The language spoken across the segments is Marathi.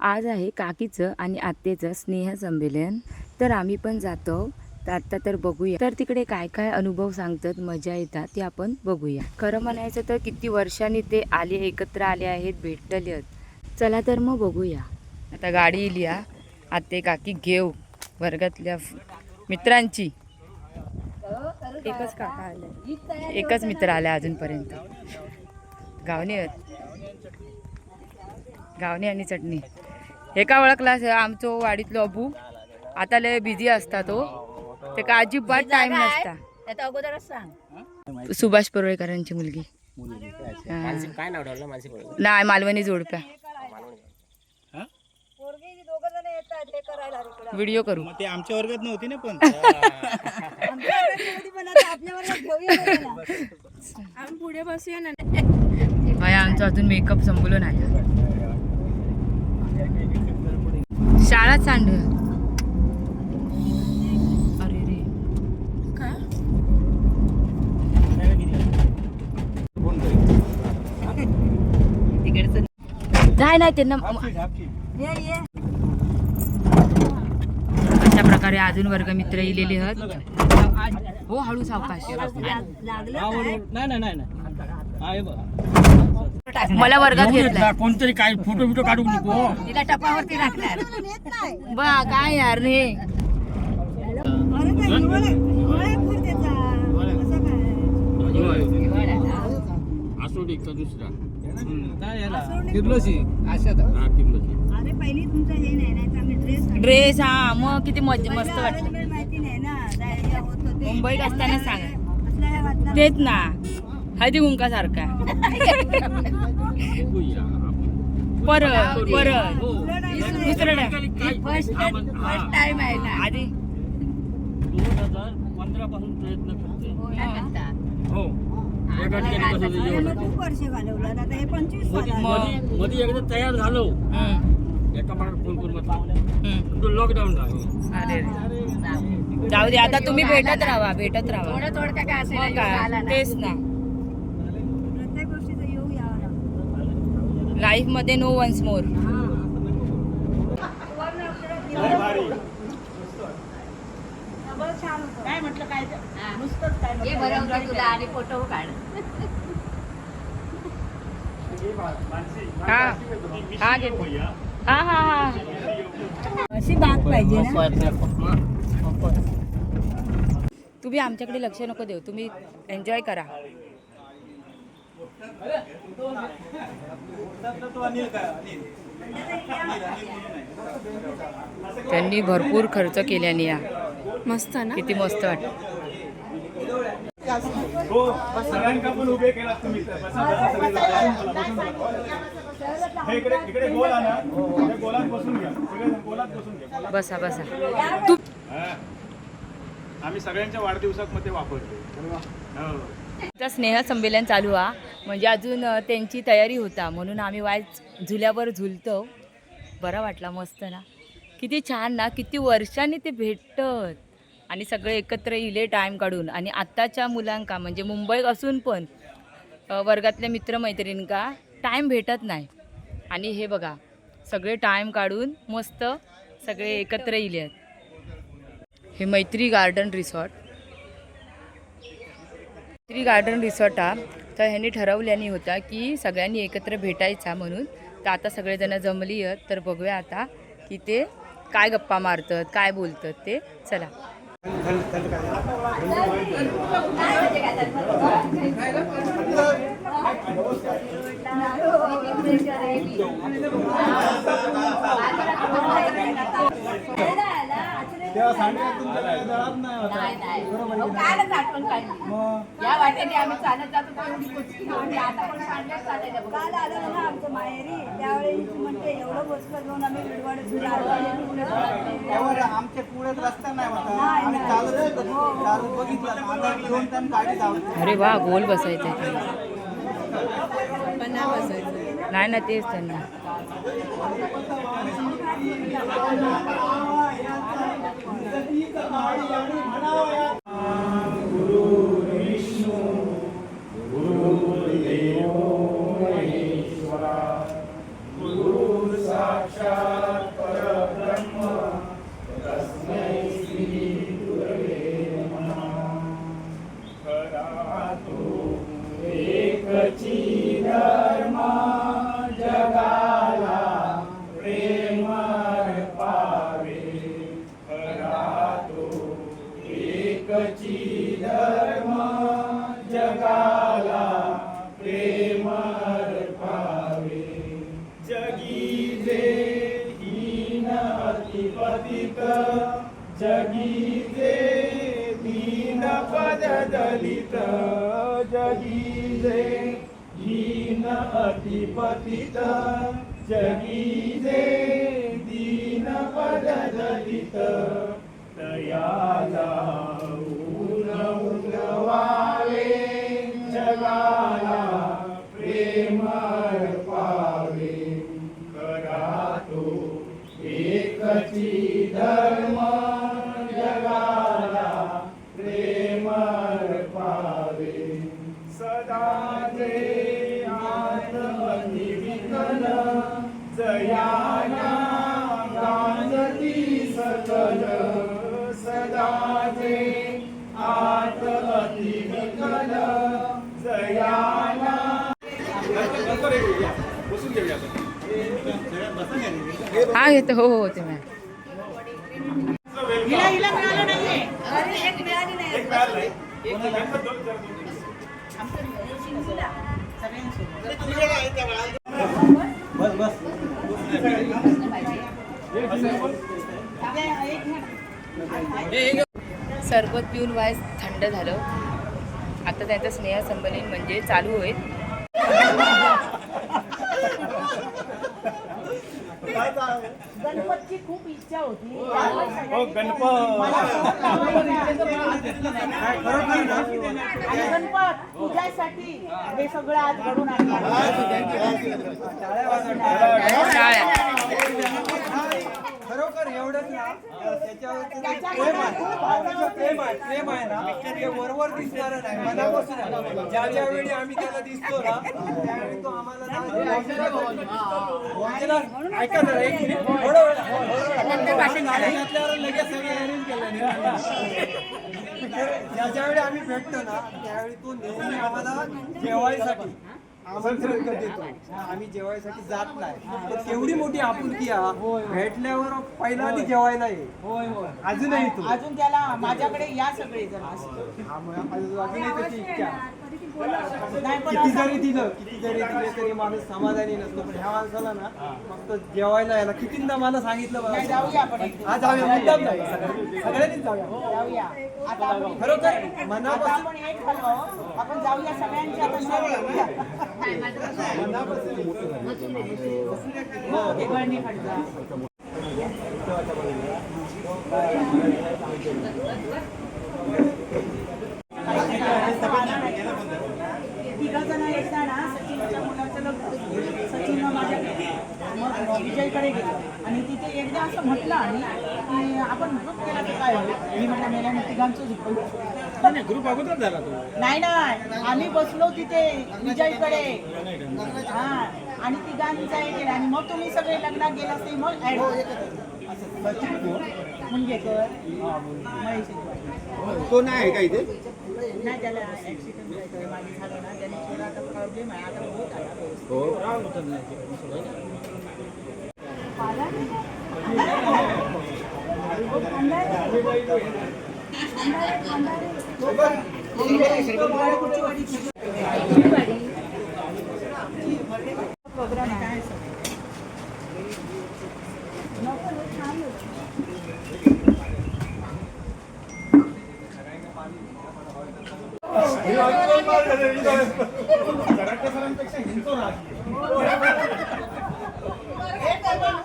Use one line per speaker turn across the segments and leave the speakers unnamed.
आज आहे काकीचं आणि आत्तेचं स्नेह संमेलन, तर आम्ही पण जातो. तर आता तर बघूया तर तिकडे काय काय अनुभव सांगतात, मजा येतात ते आपण बघूया. खरं म्हणायचं तर किती वर्षांनी ते एकत्र आले आहेत, भेटले आहेत. चला तर मग बघूया. आता गाडी इली आत्ते काकी घेऊ वर्गातल्या मित्रांची. एकच काका आले, एकच मित्र आले अजूनपर्यंत. गावणे आणि चटणी एका ओळखला. आमचो वाडीतलो अबू आता लय बिझी असता, तो ते का अजिबात टाइम नसता. सुभाष परोळेकरांची मुलगी नाही, मालवणी जोडप्या. व्हिडिओ करू.
ते आमच्या वर्गात नव्हती ना, पण
पुढे बसूया ना.
आमचा अजून मेकअप संपलो नाही. शाळाच सांड. अरे रे
काय
तिकडचं नाही नाही त्यांना. अशा प्रकारे अजून वर्गमित्र इलेले आहेत. हो हळू सावकाश. मला वर्गात घेतला
कोणतरी काय फोटो बिटो काढू नको.
तिला टपावरती राखणार.
बा काय यार रे. ड्रेस हा मग किती मस्त वाटत. मुंबईत असताना सांगा तेच ना, हळदी कुंका सारखा. परत दुसरं
फर्स्ट टाइम आहे ना.
आधी
2015 पासून प्रयत्न करते. हो
खूप वर्ष घालवलं आता हे 25
मध्ये एकदा तयार झालो. एका मागे फोन करून लॉकडाऊन झालं.
अरे जाऊ दे आता, तुम्ही भेटत राहा.
थोडं काय असेल
मग काय तेच ना.
प्रत्येक गोष्टीचं येऊ यावं.
लाईफ मध्ये नो वन्स मोर.
काय म्हटलं काय नुसतंच काय हे बरं तुला आणि फोटो काढ.
हा
अशी बाग पाहिजे ना.
तुम्ही आमच्याकडे लक्ष नको देऊ, तुम्ही एन्जॉय करा. त्यांनी भरपूर खर्च केल्याने या.
मस्त ना,
किती मस्त वाटत.
सगळ्यांना पण उभे केला तुम्ही. इकडे गोल आणा, गोलात बसून घ्या. गोलात बसून घ्या.
बसा तू.
आम्ही सगळ्यांच्या वाढदिवसामध्ये वापरतो.
स्नेह संमेलन चालू म्हणजे अजून त्यांची तयारी होता, म्हणून आम्ही वाज झुल्यावर झुलतो. बरा वाटला, मस्त ना. किती छान ना, किती वर्षांनी ते भेटत आणि सगळे एकत्र इले टाईम काढून. आणि आत्ताच्या मुलांका म्हणजे मुंबईत असून पण वर्गातल्या मित्रमैत्रिणींका टाईम भेटत नाही. आणि हे बघा सगळे टाईम काढून मस्त सगळे एकत्र इले आहेत. हे मैत्री गार्डन रिसॉर्ट तर ह्यांनी ठरवल्याने होता की सगळ्यांनी एकत्र भेटायचा म्हणून. तर आता सगळेजण जमली आहेत, तर बघूया आता की ते काय गप्पा मारतात, काय बोलतात ते. चला.
या वाटेने आम्ही चालत जातो. आता पण सांगण्यात चालायला काल आलं ना आमचं माहेरी, त्यावेळेस म्हणते एवढं बसलं जाऊन आम्ही आमच्या पुढे रस्ता नाही होता.
अरे वा, गोल बसायचं नाही ना, तेच त्यांना. हा घेतो. हो हो ते मॅम.
अरे एक मिळाली नाही.
सरबत पिऊन वाय थंड झालं. आता त्यांचं स्नेहसंमेलन म्हणजे चालू होईल.
गणपतची खूप इच्छा होती. आणि गणपत तुझ्यासाठी हे सगळं आज घडून
खरोखर एवढंच ना प्रेम आहे ना ते वरवर दिसणार नाही, मनापासून आहे. ज्या वेळी आम्ही त्याला दिसतो ना त्यावेळी तो आम्हाला ऐका जरा एक मिनिट लगेच सगळे अरेंज केलं. ज्यावेळी आम्ही भेटतो ना त्यावेळी तो नेहमी आम्हाला जेवायसाठी आमंत्रण देतो. आम्ही जेवायसाठी जात नाही, पण तेवढी मोठी आपुलकी भेटल्यावर पहिला आधी जेवायला ये. अजूनही तू
अजून त्याला माझ्याकडे या सगळे जण
अजूनही त्याची इच्छा.
नाही पण
किती जरी दिले तरी माणूस समाधानी नसतो, पण ह्या माणसाला ना फक्त जेवायला यायला कितींदा मला सांगितलं बघा.
जाऊया आपण
हा जाऊया, मुद्दाम जाऊया, सगळ्यांनीच जाऊया.
जाऊया आता आपण
खरोखर
आता
मनापासून
आपण एक झालो. आपण जाऊया सगळ्यांची आता सवय घेऊया. हो, गळणी खडका. तिघं जण येताना सचिनच्या मुलाचं लग्न. सचिन माझ्याकडे मग विजयकडे गेलो आणि तिथे एकदा असं म्हटलं आणि की आपण ग्रुप केला तर काय होईल. मी म्हटलं मेल्याने तिघांचं झुकलं.
ग्रुप अगोदर झाला तो.
नाही आम्ही बसलो तिथे विजयकडे. हा आणि तिघांचा हे केला आणि मग तुम्ही सगळे लग्नात गेला ते मग ऍड मुंगेकर महेश
तो नाही आहे का इथे?
नाही त्याला ऍक्सिडेंट काहीतरी मागे झालं ना त्याने थोडा आता प्रॉब्लेम आहे. आता होत आला प्रोग्राम आहे.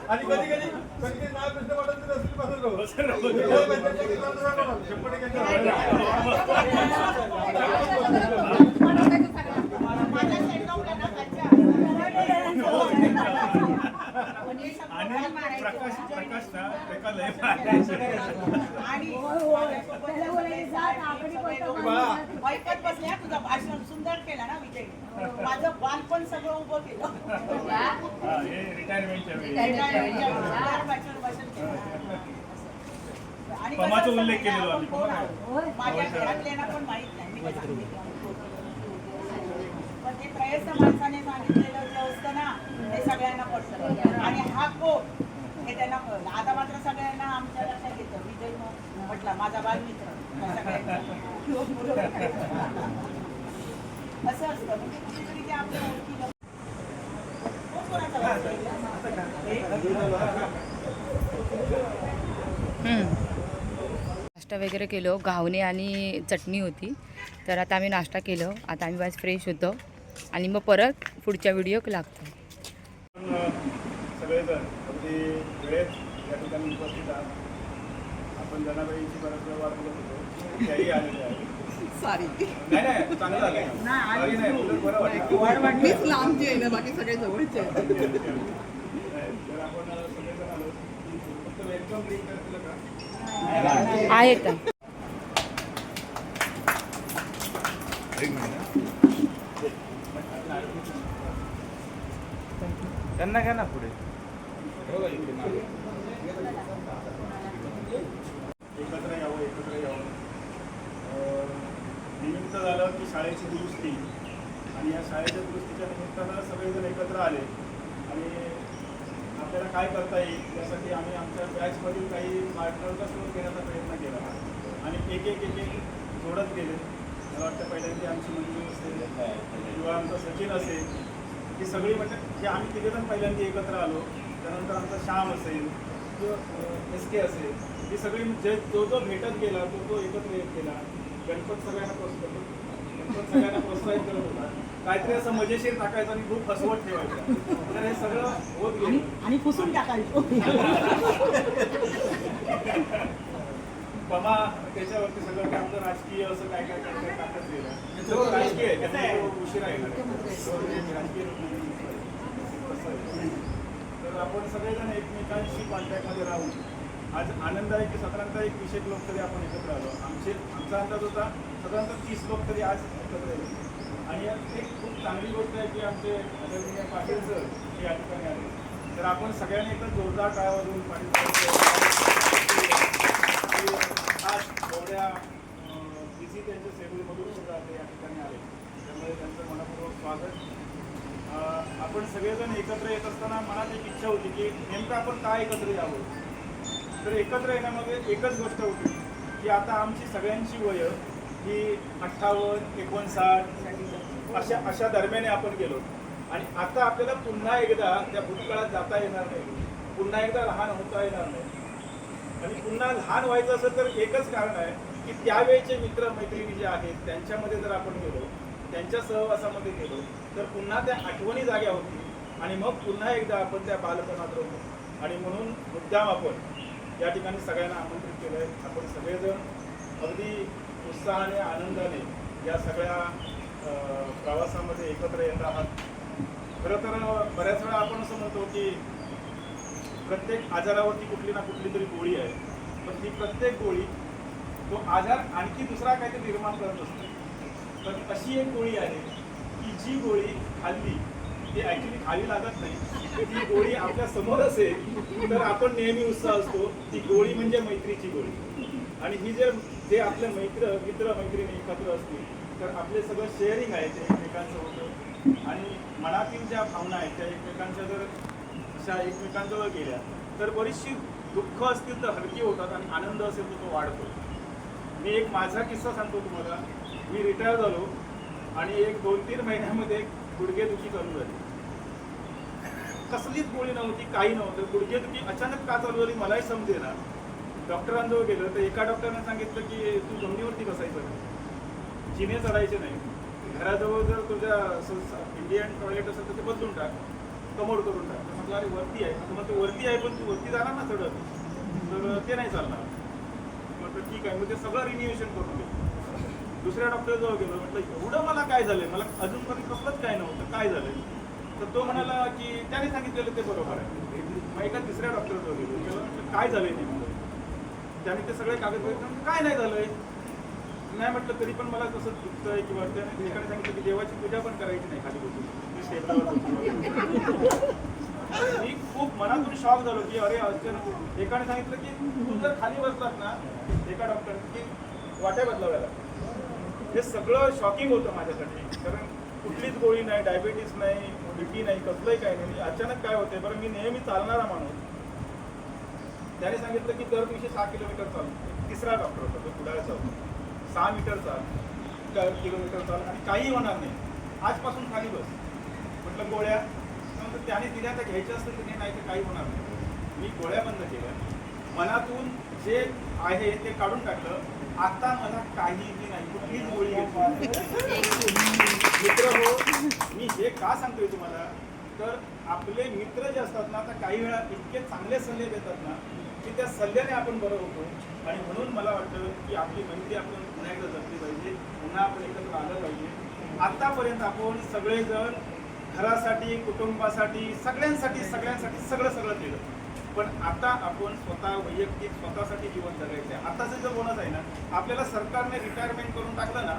आणि कधी कधी नाव प्रश्न
आणि प्रकाश
आणि ऐकत बसले हा तुझं भाषण सुंदर केलं ना विजय. माझं बालपण सगळं उभं केलं.
रिटायरमेंटच्या वेळी
सुंदर भाषण केलं. आणि
पमाचा
कसं
उल्लेख
असतं
केलेला
आपण
आम्ही.
कोण आहोत? माझ्या घरातल्यांना पण माहित नाही मी कसं सांगते. पण ते प्रयत्न माणसाने सांगितलेलं जे असतं ना ते सगळ्यांना पडतं आणि हा कोण हे त्यांना कळलं. आता मात्र सगळ्यांना आमच्या लक्षात येतं विजय म्हटला माझा बालमित्र सगळ्यांचा. असं असतं म्हणजे कुठेतरी ते आपल्या ओळखीला कोण कोणाचा वाचतं?
नाश्ता वगैरे केलो, घावणे आणि चटणी होती. तर आता आम्ही नाश्ता केलो, आता आम्ही बस फ्रेश होतो आणि मग परत पुढच्या व्हिडिओ लागतो.
सगळेजण अगदी वेळेत या ठिकाणी उपस्थित आहात. आपण जनाबाईंची बराच वेळ वाट बघत होतो, त्याही आलेले आहेत.
सॉरी
नाही चांगलं झालं. Sorry नाही, उलट बरं वाटलं.
मीच लांबची आहे ना, बाकी सगळे जवळचे आहेत.
तर आपण सगळेजण आलो. फक्त वेलकम ड्रिंक करतील का?
आहे का
त्यांना घ्या ना पुढे. एकत्र यावं. निमित्त झालं की शाळेची दुरुस्ती आणि या शाळेच्या दुरुस्तीच्या निमित्तानं सगळेजण एकत्र आले आणि आपल्याला काय करता येईल यासाठी आम्ही आमच्या बॅचमधील काही पार्टनरला सुरू घेण्याचा प्रयत्न केला आणि एक जोडत गेले. मला वाटतं पहिल्यांदा आमची मंजू असेल किंवा आमचं सचिन असेल, ही सगळी म्हणजे जे आम्ही तिघेजण पहिल्यांदा एकत्र आलो. त्यानंतर आमचा श्याम असेल किंवा SK असेल, ही सगळी जो भेटत गेला तो एकत्र येत गेला. गणपत सगळ्यांना प्रोत्साहित करत होता. काहीतरी असं मजेशीर टाकायचं आणि खूप हसवत ठेवायचं. तर हे सगळं होत गेलं
आणि पुसून टाकायचो.
पमा त्याच्यावरती सगळं काय आमचं राजकीय असं काय टाकत गेलं. राजकीय आहे त्याचा उशिरा येणार राजकीय. तर आपण सगळेजण एकमेकांशी कॉन्टॅक्टमध्ये राहून आज आनंद आहे की साधारणतः 120 लोक तरी आपण एकत्र आलो. आमचा अंदाज होता साधारणतः 30 लोक तरी आज एकत्र येतो. आणि यात एक खूप चांगली गोष्ट आहे की आमचे आदरणीय पाटील सर हे या ठिकाणी आले. तर आपण सगळ्यांनी एकदा जोरदार टाळ्या वाजवून पाटील आज एवढ्या बिझी त्यांच्या शेड्यूलमधून सुद्धा ते या ठिकाणी आले. त्यामुळे त्यांचं मनपूर्वक स्वागत. आपण सगळेजण एकत्र येत असताना मनात एक इच्छा होती की नेमकं आपण काय एकत्र यावं. तर एकत्र येण्यामध्ये एकच गोष्ट होती की आता आमची सगळ्यांची वय ही 58, 59 अशा दरम्याने आपण गेलो आणि आता आपल्याला पुन्हा एकदा त्या भूतकाळात जाता येणार नाही, पुन्हा एकदा लहान होता येणार नाही. आणि पुन्हा लहान व्हायचं असेल तर एकच कारण आहे की त्यावेळेचे मित्र मैत्रिणी जे आहेत त्यांच्यामध्ये जर आपण गेलो, त्यांच्या सहवासामध्ये गेलो तर पुन्हा त्या आठवणी जाग्या होतील आणि मग पुन्हा एकदा आपण त्या बालपणात राहू. आणि म्हणून मुद्दाम आपण या ठिकाणी सगळ्यांना आमंत्रित केलं आहे. आपण सगळेजण अगदी उत्साहाने आनंदाने या सगळ्या प्रवासामध्ये एकत्र येत आहात. खरं तर बऱ्याच वेळा आपण असं म्हणतो की प्रत्येक आजारावरती कुठली ना कुठली तरी गोळी आहे, पण ही प्रत्येक गोळी तो आजार आणखी दुसरा काहीतरी निर्माण करत असतो. पण अशी एक गोळी आहे की जी गोळी खाल्ली ती ॲक्च्युली खाली लागत नाही. ती गोळी आपल्या समोर असेल तर आपण नेहमी उत्साह असतो. ती गोळी म्हणजे मैत्रीची गोळी. आणि ही जे आपले मित्र मैत्रिणी एकत्र असतील तर आपले सगळं शेअरिंग आहे ते एकमेकांचं होतं आणि मनातील ज्या भावना आहेत त्या एकमेकांच्या जर अशा एकमेकांजवळ गेल्या तर बरीचशी दुःख असतील तर हलकी होतात आणि आनंद असेल तर तो वाढतो. मी एक माझा किस्सा सांगतो तुम्हाला. मी रिटायर झालो आणि एक 2-3 महिन्यामध्ये गुडघेदुखी चालू झाली. कसलीच गोळी नव्हती, काही नव्हतं. गुडघेदुखी अचानक का चालू झाली मलाही समजेना. डॉक्टरांजवळ गेलं तर एका डॉक्टरने सांगितलं की तू जमिनीवरती बसायचं नाही, जिने चढायचे नाही, घराजवळ जर तुझ्या इंडियन टॉयलेट असेल तर ते बदलून टाक, कमोड करून टाक. म्हटलं अरे वरती आहे. मग ते वरती आहे पण तू वरती जाणार ना चढत, तर ते नाही चालणार. म्हटलं ठीक आहे. मग ते सगळं रिन्युएशन करून गेलं. दुसऱ्या डॉक्टरजवळ गेलो. म्हटलं एवढं मला काय झालं, मला अजूनपर्यंत कसलंच काय नव्हतं, काय झालं. तर तो म्हणाला की त्याने सांगितलेलं ते बरोबर आहे. मग एका तिसऱ्या डॉक्टरजवळ गेलो. म्हटलं काय झालं नेमकं. त्याने ते सगळे कागद बघितले, काय नाही झालंय. नाही म्हटलं तरी पण मला तसं दुखतंय किंवा त्याने एकाने सांगितलं की देवाची पूजा पण करायची नाही खाली बसून, मी शेतावर बसून. मी खूप मनातून शॉक झालो की अरे अचानक एकाने सांगितलं की तू जर खाली बसलात ना, एका डॉक्टरने की वाट्या बदलाव्या लागतात. हे सगळं शॉकिंग होतं माझ्यासाठी, कारण कुठलीच गोळी नाही, डायबिटीस नाही, बीपी नाही, कसलंही काही नाही. अचानक काय होते बरं, मी नेहमी चालणारा माणूस. त्याने सांगितलं की दर दिवशी 6 किलोमीटर चाल. तिसरा डॉक्टर होता तो पुढाऱ्याचा होता. 6 मीटर चाल, किलोमीटर चाल आणि काही होणार नाही, आजपासून खाली बस. म्हटलं गोळ्या, नंतर त्याने दिल्या तर घ्यायच्या असतील तर नाही तर काही होणार नाही. मी गोळ्या बंद केल्या, मनातून जे आहे ते काढून टाकलं. आता मला काहीही नाही, कुठलीच गोळी घेतली. मित्र हो, मी हे का सांगतोय तुम्हाला, तर आपले मित्र जे असतात ना, आता काही वेळा इतके चांगले सल्ले देतात ना की त्या सल्ल्याने आपण बरं होतो. आणि म्हणून मला वाटतं की आपली मैत्री आपण पुन्हा एकदा जपली पाहिजे, पुन्हा आपण एकत्र आलं पाहिजे. आतापर्यंत आपण सगळेजण घरासाठी, कुटुंबासाठी, सगळ्यांसाठी सगळं केलं. पण आता आपण स्वतः वैयक्तिक स्वतःसाठी जीवन जगायचं आहे. आताचं जे बोनस आहे ना, आपल्याला सरकारने रिटायरमेंट करून टाकलं ना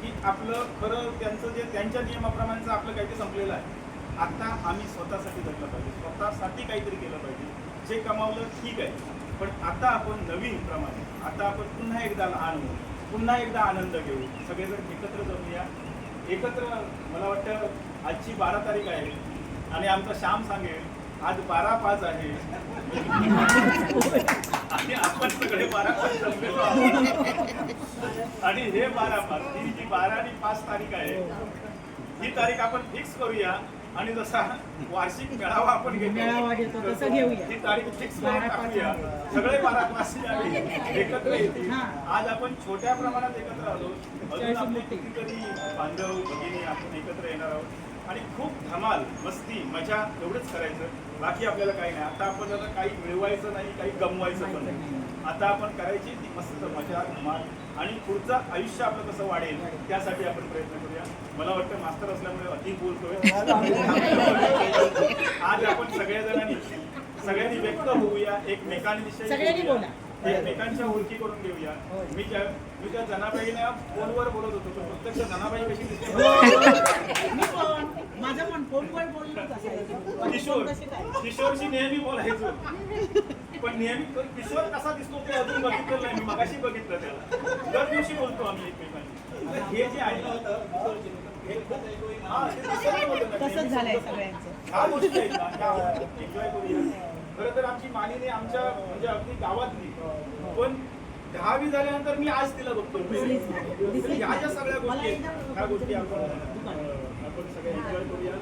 की आपलं खरं त्यांचं जे त्यांच्या नियमाप्रमाणेचं आपलं काहीतरी संपलेलं आहे. आता आम्ही स्वतःसाठी जगलं पाहिजे, स्वतःसाठी काहीतरी केलं पाहिजे. जे कमावलं ठीक आहे, पण आता आपण नवीन प्रमाणे आता आपण पुन्हा एकदा लहान होऊ, पुन्हा एकदा आनंद घेऊ, सगळेजण एकत्र जमूया. एकत्र मला वाटतं आजची 12 तारीख आहे आणि आमचा श्याम सांगेल आज 12/5 आहे आणि आपण सगळे 12/5 जमलेलो आहोत. आणि हे 12/5 ही जी 12 आणि 5 तारीख आहे, ही तारीख आपण फिक्स करूया. आणि जसा वार्षिक मेळावा आपण
घेतो तसं घेऊया.
ही तारीख फिक्स करून टाकूया. सगळे 12 एकत्र येतील. आज आपण छोट्या प्रमाणात एकत्र आलो, अजून आपले कितीतरी बांधव भगिनी आपण एकत्र येणार आहोत आणि खूप धमाल, मस्ती, मजा एवढंच करायचं. बाकी आपल्याला काही नाही. आता आपण आता काही मिळवायचं नाही, काही गमवायचं पण नाही. आता आपण करायची ती मस्त मजा, धमाल आणि पुढचं आयुष्य आपलं कसं वाढेल त्यासाठी आपण प्रयत्न करूया. मला वाटतं मास्तर असल्यामुळे अधिक बोलतोय. आज आपण सगळ्यांनी व्यक्त होऊया, एकमेकांविषयी बोलूया, एकमेकांच्या ओळखी करून घेऊया. मी त्या जनाबाईने फोनवर बोलत होतो, पण प्रत्यक्ष जनाबाई कशी दिसते.
माझं पण फोनवर बोलणंच असायचं.
किशोरशी नेहमी बोलायचो, पण नेहमी किशोर कसा दिसतो ते अजून बघितलं नाही. मी मगाशी बघितलं त्याला. दर दिवशी बोलतो आम्ही एकमेकांशी. हे जे आहे हे खूप
तसंच झालंय सगळ्यांचं.
ह्या गोष्टी आहेत ना, ह्या एन्जॉय करूया. खरं तर आमची मालिनी आमच्या म्हणजे अगदी गावातली, पण 10वी झाल्यानंतर मी आज तिला बघतो. ह्या ज्या सगळ्या गोष्टी आहेत, ह्या गोष्टी आपण सगळे एन्जॉय करूया.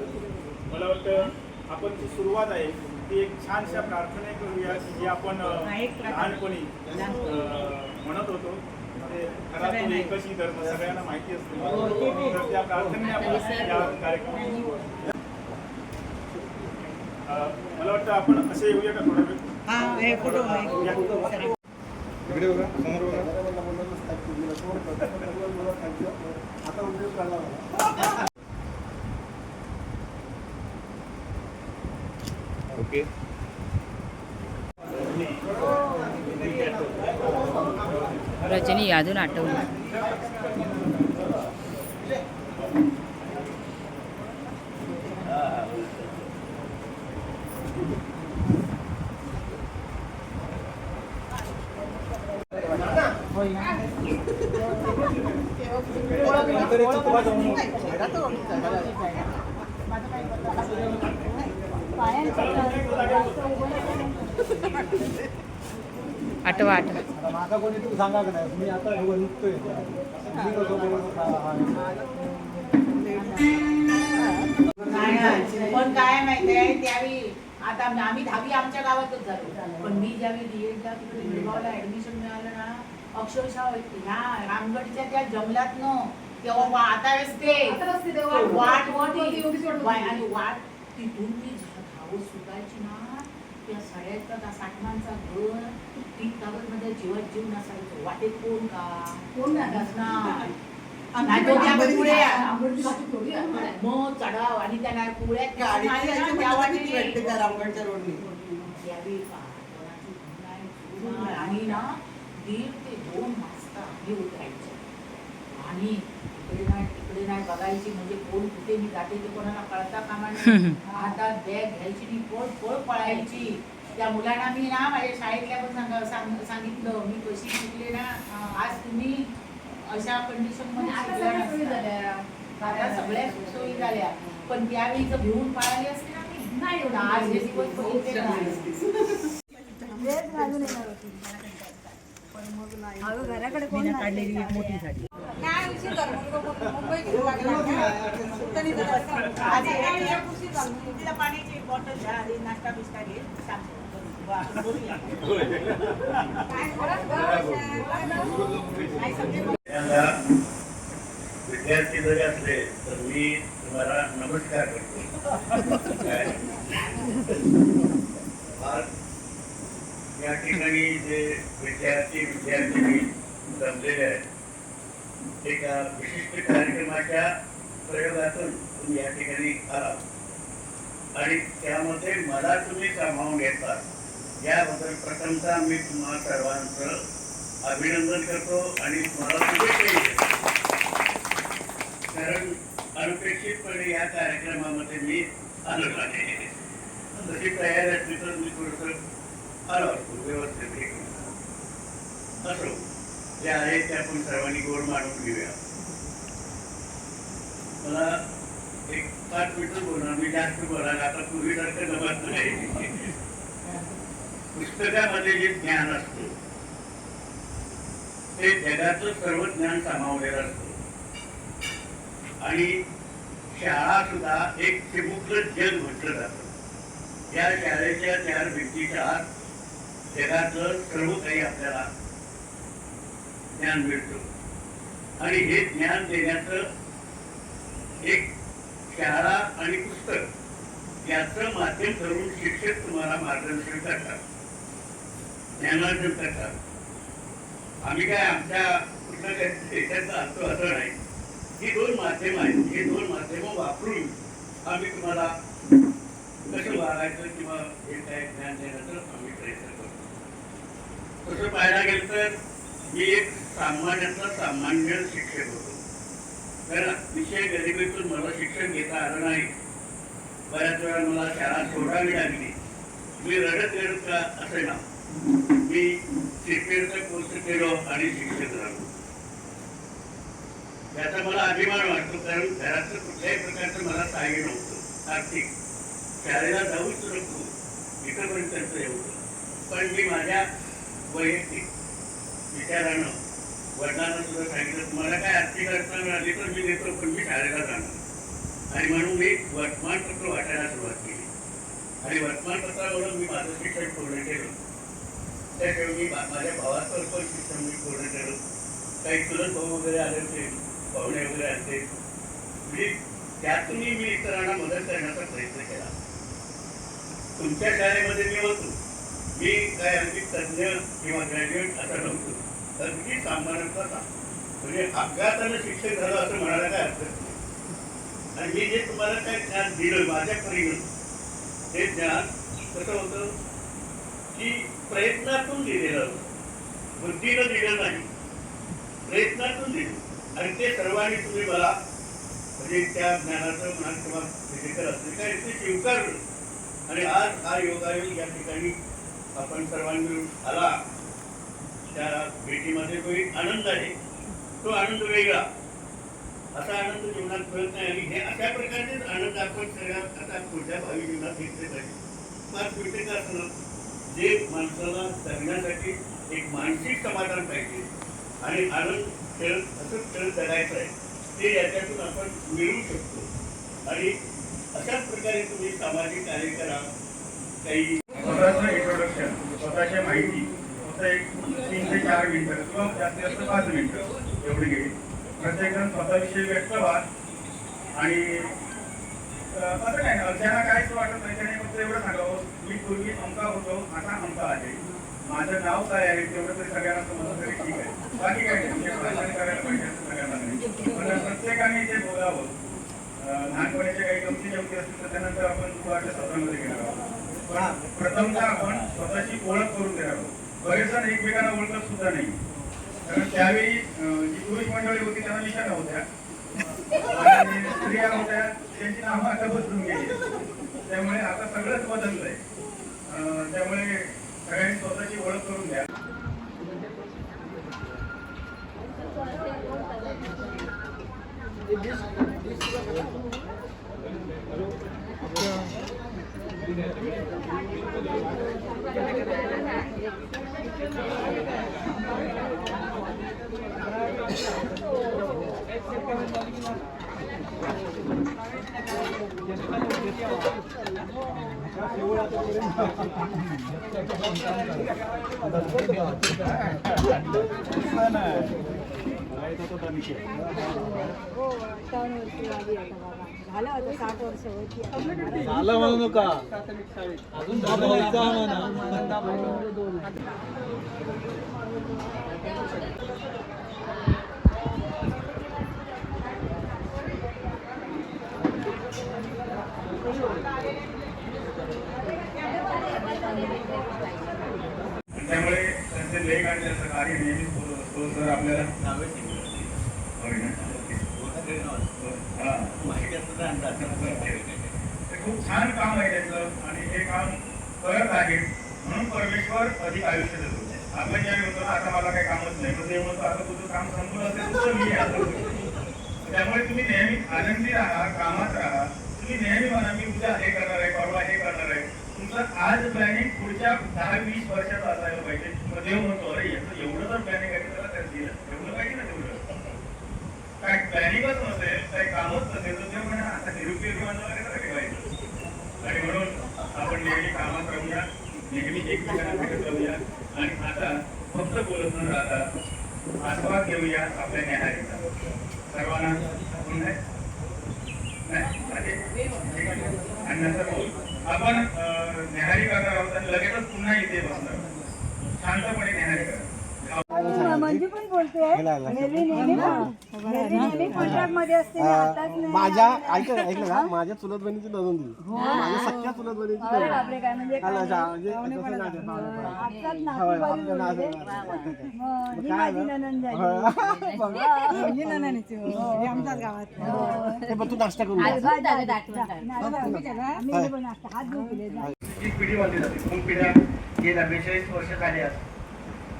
मला वाटतं आपण जी सुरुवात आहे ती एक छानशा प्रार्थने करूया की जे आपण लहानपणी म्हणत होतो ते घरातून एकच धर्म सगळ्यांना माहिती असते. तर त्या प्रार्थनेने आपण या कार्यक्रमात मला वाटतं आपण असे येऊया का थोडा वेळ.
हे फोटो
इकडे बघा, समोर बघा. आता उपयोग करणार.
ओके.
रजनी यादून आठवली. आठवा.
माझा कोणी तू सांगा का नाही, मी आता निघतोय.
पण काय माहितीये, त्यावेळी आता आम्ही 10वी आमच्या गावातच झालो, पण मी ज्यावेळी डीएडला तिकडे बेळगावला ऍडमिशन मिळालं ना, अक्षरशः ह्या रामगडच्या त्या जंगलातनं तेव्हा आता रस्ते वाट आणि वाट तिथून ती धावत सुटायची ना, त्या सगळ्याचा साठमांचा घर ती कागद मध्ये जीवात जीव नसायचं. वाटेत कोण नसणार. मग चढाव आणि त्या पुढ्यात आणि ना
1.5 ते 2 वाजता मी उठायचे आणि इकडे नाही बघायची, म्हणजे कोण कुठे मी जाते ते कोणाला कळता कामा नये. हातात बॅग घ्यायची मी पळ पळायची. त्या मुलांना मी ना माझ्या शाळेतल्या पण सांगितलं मी कशी शिकले ना, आज तुम्ही अशा कंडिशन मध्ये शिकल्या नसता. आता सगळ्या सुखसोयी झाल्या, पण त्यावेळी जर भिवून पळाली असते ना मी नाही होणार. आज हे दिवस बघितले नाही.
ड्रेस घालून येणार होती पण मग नाही. अगं घराकडे कोण नाही.
काढलेली एक मोठी साडी.
काय उशीर झाला, मुंबई घेऊन लागला. सुट्ट्याने जरा असं.
आधी
एक उशीर झाला.
तिला पाण्याची बॉटल घ्या, आधी नाश्ता बिस्टा घे, शांत बस. आपण बोलूया.
काय खरंच गं, काय समजेल.
त्यांना विद्यार्थी जरी असले तर मी तुम्हाला नमस्कार करतो. आज या ठिकाणी जे विद्यार्थी जमलेले आहेत, एका विशिष्ट कार्यक्रमाच्या प्रयोगातून तुम्ही या ठिकाणी आला आणि त्यामध्ये मला तुम्ही सामावून घेतला, याबद्दल प्रथमतः मी तुम्हा सर्वांचं अभिनंदन करतो आणि तुम्हाला शुभेच्छा देतो. कारण अनपेक्षितपणे या कार्यक्रमामध्ये मी आलो आहे. तशी तयारी असली तर मी थोडंसं आलो असतो व्यवस्थित. असो, जे आहे ते आपण सर्वांनी गोड मानून घेऊया. मला एक 5 मिनिटं बोलणार, मी जास्त बोलायला आता पूर्वीसारखं जमत नाही. पुस्तकामध्ये जे ज्ञान असतं ते जगाचं सर्व ज्ञान सामावलेलं असतं आणि शाळा सुद्धा एक चिमुकलं जग म्हटलं जातं. या शाळेच्या 4 भिंतीच्या आत जगाचं सर्व काही आपल्याला ज्ञान मिळतं आणि हे ज्ञान देण्याचं एक शाळा आणि पुस्तक याचं माध्यम धरून शिक्षक तुम्हाला मार्गदर्शन करतात, ज्ञानार्जन करतात. आम्ही काय आमच्या कुठल्या देशाचा असतो असं नाही. ही 2 माध्यम आहेत. हे 2 माध्यमं वापरून आम्ही तुम्हाला कसं वागायचं किंवा हे काय ज्ञान देण्याचं आम्ही प्रयत्न करतो. तसं पाहायला गेलं तर मी एक सामान्य शिक्षक होतो. तर विषय गरिबीतून मला शिक्षण घेता आलं नाही. बऱ्याच वेळा मला शाळा सोडावी लागली. मी रडत का असे ना, मी CPLचा कोर्स केलो आणि शिक्षक झालो. याचा मला अभिमान वाटतो, कारण घराचं कुठल्याही प्रकारचं मला सहाय्य नव्हतं आर्थिक. शाळेला जाऊच नको इथंपर्यंत एवढं. पण मी माझ्या वैयक्तिक विचारानं वडिलांना सुद्धा सांगितलं, तुम्हाला काय आर्थिक अडचण आली तर मी देतो, पण मी शाळेला जाणार. आणि म्हणून मी वर्तमानपत्र वाटायला सुरुवात केली आणि वर्तमानपत्रावरून मी माझं शिक्षण पूर्ण केलं. त्याशिवाय मी माझ्या भावाचं पण शिक्षण मी पूर्ण केलं. काही चुलत भाऊ वगैरे आले होते, पाहुणे वगैरे असते, म्हणजे त्यातूनही मी इतरांना मदत करण्याचा प्रयत्न केला. तुमच्या शाळेमध्ये मी होतो. मी काय अगदी तज्ज्ञ किंवा ग्रॅज्युएट असं नव्हतो, अगदी सामान्यतः म्हणजे अपघातानं शिक्षक झालं असं म्हणायला काय अर्थ नाही. आणि मी जे तुम्हाला काय ज्ञान दिलं माझ्या परीनं, ते ज्ञान कसं होतं की प्रयत्नातून दिलेलं, बुद्धीनं दिलं नाही, प्रयत्नातून दिलं. आणि ते सर्वांनी तुम्ही मला म्हणजे त्या ज्ञानाचं म्हणा किंवा फिजिकल असतील काय ते स्वीकारलं. आणि आज हा योगायोग या ठिकाणी आपण सर्वांनी मिळून आला. त्या भेटीमध्ये जो एक आनंद आहे तो आनंद वेगळा. असा आनंद जीवनात मिळत नाही आणि हे अशा प्रकारचेच आनंद आपण सगळ्यात आता पुढच्या भावी जीवनात घेतले पाहिजे. फार मिळते का असं जे माणसाला जगण्यासाठी एक मानसिक समाधान पाहिजे आणि आनंद खेळत असंच खेळत जगायचं आहे, ते याच्यातून आपण मिळवू शकतो. आणि अशाच प्रकारे तुम्ही सामाजिक कार्य करा. काही
स्वतःचं इंट्रोडक्शन, स्वतःची माहिती फक्त एक 3 ते 4 मिनिटं किंवा जास्तीत जास्त 5 मिनिटं एवढी घेईल. प्रत्येकजण स्वतःविषयी व्यक्त व्हा आणि असं काय ज्यांना काहीच वाटत नाही त्याने फक्त एवढं सांगावं, मी पूर्वी अमका होतो, आता अमका आहे, माझं नाव काय आहे तेवढं तरी सगळ्यांना समजलं तरी ठीक आहे. बाकी काय नाही, करायला पाहिजे सगळ्यांना नाही, पण प्रत्येकाने ते बोलावं. लहानपणीच्या काही गमती जमती असतील तर त्यानंतर आपण वाटलं सत्रामध्ये घेणार आहोत. पण प्रथमतः आपण स्वतःची ओळख करून देणार आहोत. बरेच जण एकमेकांना ओळखत सुद्धा नाही. कारण त्यावेळी जी पुरुष मंडळी होती त्यांना निशा नव्हत्या आणि स्त्रिया होत्या त्यांची नावं आता बदलून गेली. त्यामुळे आता सगळंच बदललंय. त्यामुळे सगळ्यांनी स्वतःची ओळख करून द्या.
झालं होतं 60 वर्ष होती.
झालं म्हणू नका अजून
त्यामुळे त्यांचे लेख आणि त्यांचं कार्य नेहमीच होत असतो. तर आपल्याला होय ना? ते खूप छान काम आहे त्यांचं आणि हे काम करत आहे म्हणून परमेश्वर अधिक आयुष्य देतो. आपण ज्यावेळी होतो ना आता मला काही कामच नाही तर ते म्हणतो आता तुझं काम संपलं असेल तुझं मी आता. त्यामुळे तुम्ही नेहमी आनंदी राहा, कामात राहा. तुम्ही नेहमी म्हणा मी उद्या हे करणार आहे, परवा हे करणार आहे. तुमचं आज प्लॅनिंग पुढच्या 10-20 वर्षाचं असायला पाहिजे. मग देव म्हणतो अरे याचं एवढं जर प्लॅनिंग आहे त्याला काय दिलं एवढं पाहिजे ना तेवढं. काय प्लॅनिंगच नसेल काही कामच नसेल तर देव म्हणा आता निरुपयोगी माणसाला कसं ठेवायचं. आणि म्हणून आपण नेहमी कामात राहूया, नेहमी एकमेकांना भेटत राहूया आणि आता फक्त बोलत न राहता आस्वाद घेऊया आपल्या न्याहारीचा. सर्वांना आणि नंतर आपण न्याहारी करणार आहोत आणि लगेचच पुन्हा इथे बसणार. शांतपणे न्याहारी करा.
मंजू पण बोलते नेहमी कॉन्ट्रॅक्ट मध्ये असते मी आताच नाही.
माझ्या ऐकलं का माझ्या चुलत बहिणीची नोंदणी माझ्या सख्या चुलत बहिणीची
अरे बापरे काय म्हणजे
आताच
नातू ही माझी नणंद झाली. आमच्याच गावात
तू नाश्ता करून
हात धुवून गेले.
जी पिढी बांधली जाते 2 पिढ्या गेल्या 42 वर्ष झाली आहेत.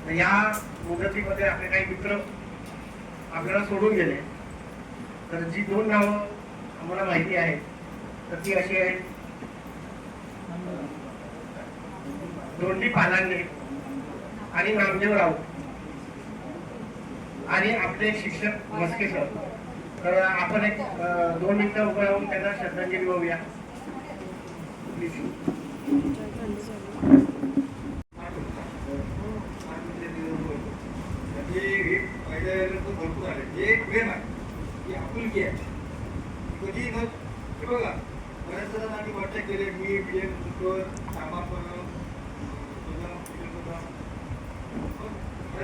तर या मुदतीमध्ये आपले काही मित्र आपल्याला सोडून गेले. तर जी 2 नावं आम्हाला माहिती आहेत तर ती अशी आहेत दोंडी पालांडे आणि नामदेव राऊत आणि आपले शिक्षक मस्के सर. तर आपण एक 2 मिनिटं उभं राहून त्यांना श्रद्धांजली वाहूया.
भरपूर आले एक प्रेम आहे की आपुलकी आहे. कधी बघा बऱ्याच जणांनी वाटतं केले मी विजय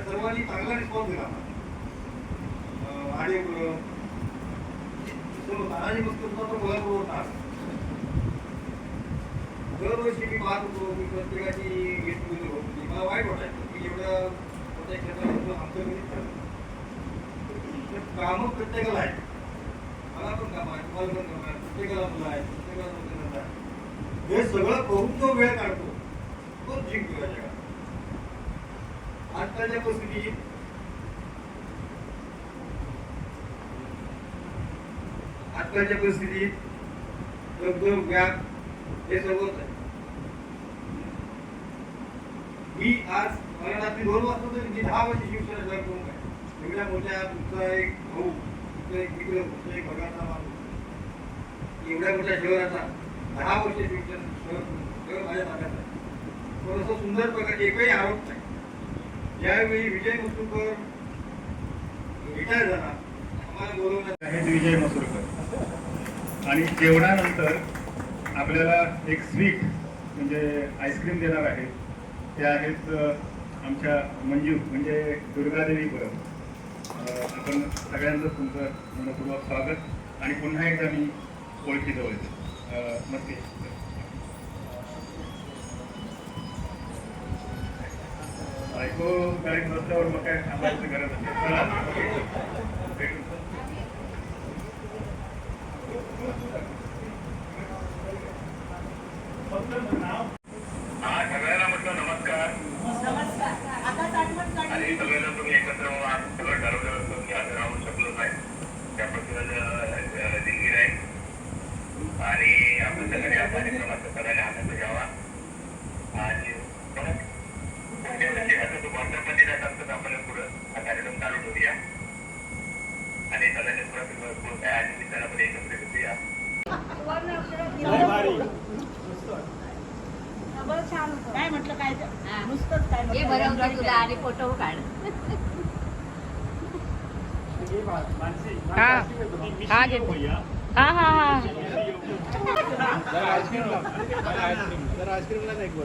सर्वांनी चांगला रिस्पॉन्स दिला. आणि तानाजी मस्कर तो कोल्हापूर होता. दरवर्षी मी पाहत होतो मी प्रत्येकाची गेट टुगेदर होत होती. मला वाईट वाटायचं की एवढ्या मोठ्या क्षेत्रात आमच्या घरी कामं प्रत्येकाला आहे. मला पण काम आहे, तुम्हाला पण काम आहे, प्रत्येकाला मुलं आहे, प्रत्येकाला मुलं आहे. हे सगळं करून जो वेळ काढतो तो जिंकतो या जगात. आजकालच्या परिस्थितीत लग्न व्याप हे सर्वच आहे. मी आज मला रात्री 2 वाजता तरी 10 वर्ष शिवसेना जर करून काय एवढ्या मोठ्या तुमचा एक भाऊ तुमचा एक मित्र तुमचा एक भगाचा माणूस एवढ्या मोठ्या शहराचा 10 वर्ष शिवसेना माझ्या ताब्यात आहे. पण असं सुंदर प्रकारचे एकही आरोप नाही. ज्यावेळी विजय मसुरकर रिटायर झाला आम्हाला बोलवण्यात
आहेत विजय मसुरकर. आणि जेवणानंतर आपल्याला एक स्वीट म्हणजे आईस्क्रीम देणार आहेत. ते आहेत आमच्या मंजू म्हणजे दुर्गादेवी परब. आपण सगळ्यांचं तुमचं मनपूर्वक स्वागत आणि पुन्हा एकदा मी ओळखी जवळ नक्की बायको गाडीत बसल्यावर मग काय सांगायचं गरज नाही. चला, भेटू. हा, सगळ्यांना म्हटलं नमस्कार.
आताच आठवण काढली.
आणि सगळेजण तुम्ही एकत्र आज सगळं ठरवलं होतं की आज राहू शकलो नाही. त्या पद्धतीनं दिल्ली आहे आणि आपण सगळ्यांनी हा कार्यक्रमाचा सगळ्यांनी आनंद घ्यावा. आणि पुढच्या वर्षी आता तो वार्तापन दिल्यासारखंच आपण पुढं हा कार्यक्रम चालू ठेवूया आणि सगळ्यांनी पुढं काय आधी आपण एकत्र घेऊया.
काय म्हटलं काय ते? नुसतंच काय
हे
म्हटलं
बरं
enjoy
होतं तुला आणि फोटो काढ. हा हा घेते. हा हा हा
जरा आईस्क्रीमला एक